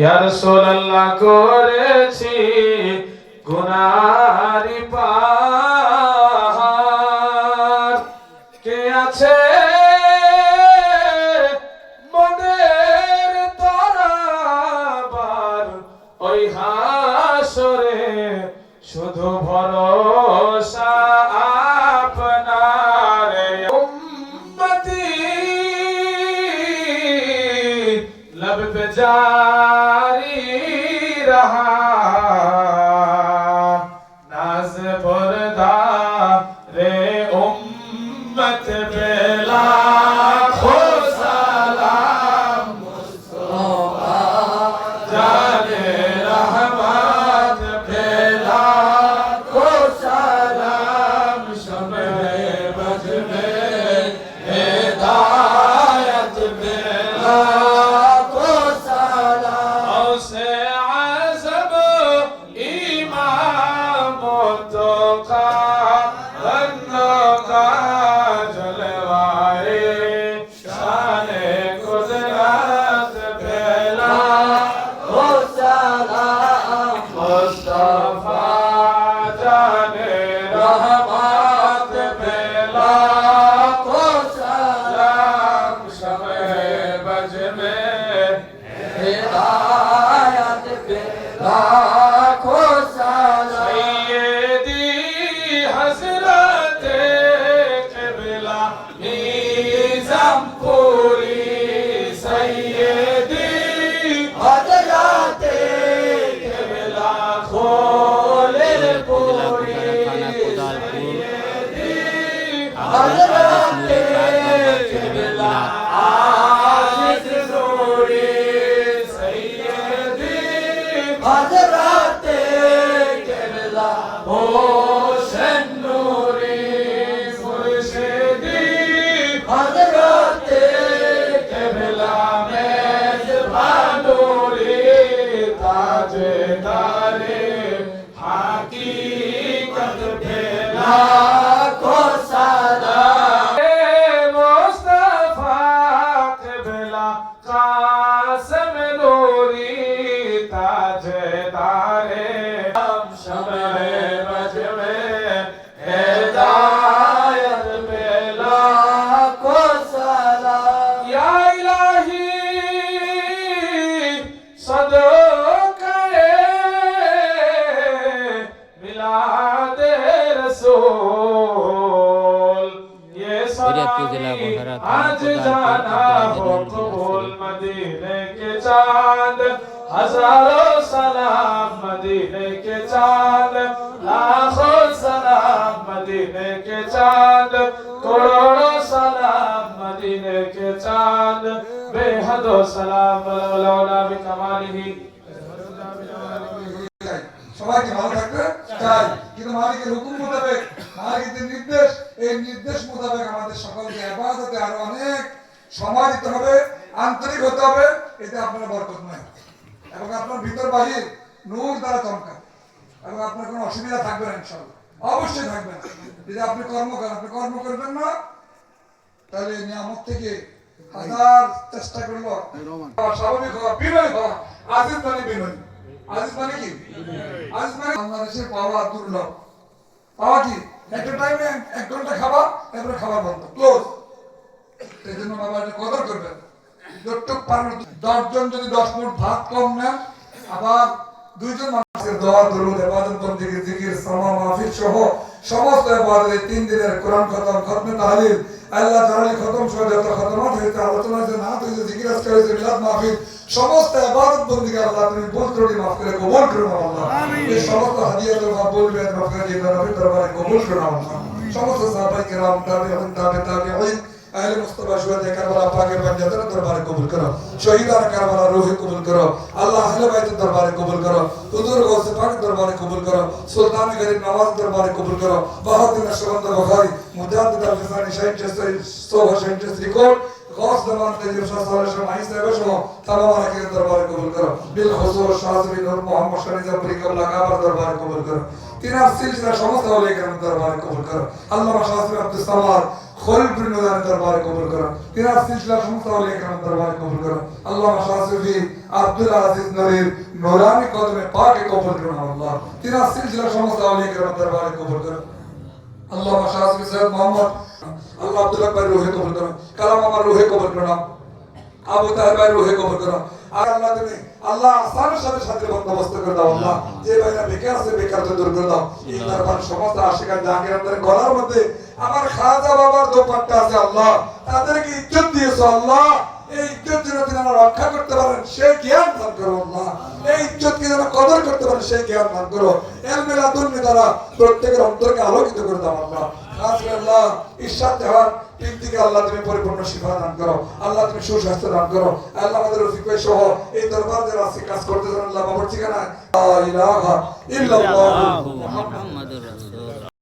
ইয়া রাসূলুল্লাহ করেছি গুনারি পাহাড় কে আছে মনের তরাবার ওই হাসরে শুধু ভরসা আপনার উম্মতি लब पे जारी रहा नाज पर्दा रे उम्मत पे लाखों सलाम मुस्तफा जाने रहमत पे लाखों सलाम शमे बज में हिदायत पे आज जाना हो कबूल मदीने के चांद हजारों सलाम मदीने के चांद लाखों सलाम मदीने के चांद करोड़ों सलाम मदीने के चांद बेहदो सलाम मौलाना बिकमालिही সবাইকে ভালো থাকতে চাই কিন্তু মালিকের হুকুম মোতাবেক মালিকের নির্দেশ এই নির্দেশ মোতাবেক আমাদের সকলকে ইবাদতে আরো অনেক সময় দিতে হবে আন্তরিক হতে হবে এতে আপনার বরকত নয় এবং আপনার ভিতর বাহির নূর দ্বারা চমকাবে এবং আপনার কোনো অসুবিধা থাকবে না ইনশাআল্লাহ অবশ্যই থাকবে না যদি আপনি কর্ম করেন আপনি কর্ম করবেন না তাহলে নিয়ামত থেকে হাজার চেষ্টা করলো স্বাভাবিক হওয়া বিনয় হওয়া আজিজ মানে বিনয় আজিজ মানে কি আজিজ মানে বাংলাদেশের পাওয়া দুর্লভ পাওয়া কি একটা টাইমে 1 ঘন্টা খাবার তারপরে খাবার বন্ধ ক্লোজ এই জন্য বাবা এটা কদর করবেন যতটুকু পারেন 10 জন যদি 10 মুঠ ভাত কম নেন আবার 2 জন মানুষের দোয়া দরুদ ইবাদত বন্দেগী জিকির সামা মাহফিল সহ সমস্ত ইবাদত 3 দিনের কোরআন খতম খতমে তাহলিল আল্লাহ তাআলা খতম সহ যত খতমাত হয়েছে আলোচনা যে না হয়েছে জিকির আজকার হয়েছে মিলাদ মাহফিল সমস্ত ইবাদত বন্দেগী আল্লাহ তুমি ভুল ত্রুটি মাফ করে কবুল করো আল্লাহ এই সমস্ত হাদিয়াত মাকবুল বেদ মাফ করে দিন নবীর দরবারে কবুল করো আল্লাহ সমস্ত সাহাবায়ে কেরাম তাবিঈন তাবিঈন আহলে মুস্তাফা শুহাদা কারবালা পাকের বান্দাদের দরবারে কবুল করো শহীদান কারবালা রূহে কবুল করো আল্লাহ আহলে বাইতের দরবারে কবুল করো হুজুর গাউসে পাক দরবারে কবুল করো সুলতান গরিব নওয়াজ দরবারে কবুল করো বাহাদুর নশবন্দ বুখারী মুজাদ্দিদ আল ফিসানি শাইখ সোহ শাইখ রিকর্ড গাউস জামান তাজিব শাহ সালেহ শাহ মাইস সাহেব সহ তামাম আলাকের দরবারে কবুল করো বিল খুসুস শাহজবি নূর মোহাম্মদ শরীফ জাবরি কাবলা কাবার দরবারে কবুল করো তিনার সিলসিলা সমস্ত ওলামায়ে কেরামের দরবারে কবুল করো আল্লামা শাহ আব্দুস সামাদ খলিলপুর নদানের দরবারে কবুল করো তিনার সিলসিলা সমস্ত আউলিয়া কেরামের দরবারে কবুল করো আল্লামা শাহ সুফি আব্দুল আজিজ নূরের নূরানি কদমে পাকে কবুল করো আল্লাহ তিনার সিলসিলা সমস্ত আউলিয়া কেরামের দরবারে কবুল করো আল্লামা শাহ সুফি সৈয়দ মোহাম্মদ আল্লাহ আব্দুল্লাহ ভাই রুহে কবুল করো কালাম আমার রুহে কবুল করো আবু তাহের ভাই রুহে কবুল করো আর আল্লাহ তুমি আল্লাহ আসানের সাথে সাথে বন্দোবস্ত করে দাও আল্লাহ যে ভাইরা বেকার আছে বেকারত্ব দূর করে দাও এই দরবার সমস্ত আশিকার জাকিরানদের গলার মধ্যে আমার খাজা বাবার দোপাট্টা আছে আল্লাহ তাদেরকে ইজ্জত দিয়েছো আল্লাহ এই ইজ্জত যেন তিনারা রক্ষা করতে পারেন সেই জ্ঞান দান করো আল্লাহ এই ইজ্জতকে যেন কদর করতে পারেন সেই জ্ঞান দান করো এলমে লাদুন্নি দ্বারা প্রত্যেকের অন্তরকে আলোকিত করে দাও আল্লাহ আল্লাহ ইরশাদ দেওয়ার দিক থেকে আল্লাহ তুমি পরিপূর্ণ শিফা দান করো আল্লাহ তুমি সুস্বাস্থ্য দান করো আল্লাহ আমাদের রফিক ভাই সহ এই দরবার যারা আজকে কাজ করতে আল্লাহ বাবার ঠিকানা লা ইলাহা ইল্লাল্লাহ মুহাম্মাদুর রাসূলুল্লাহ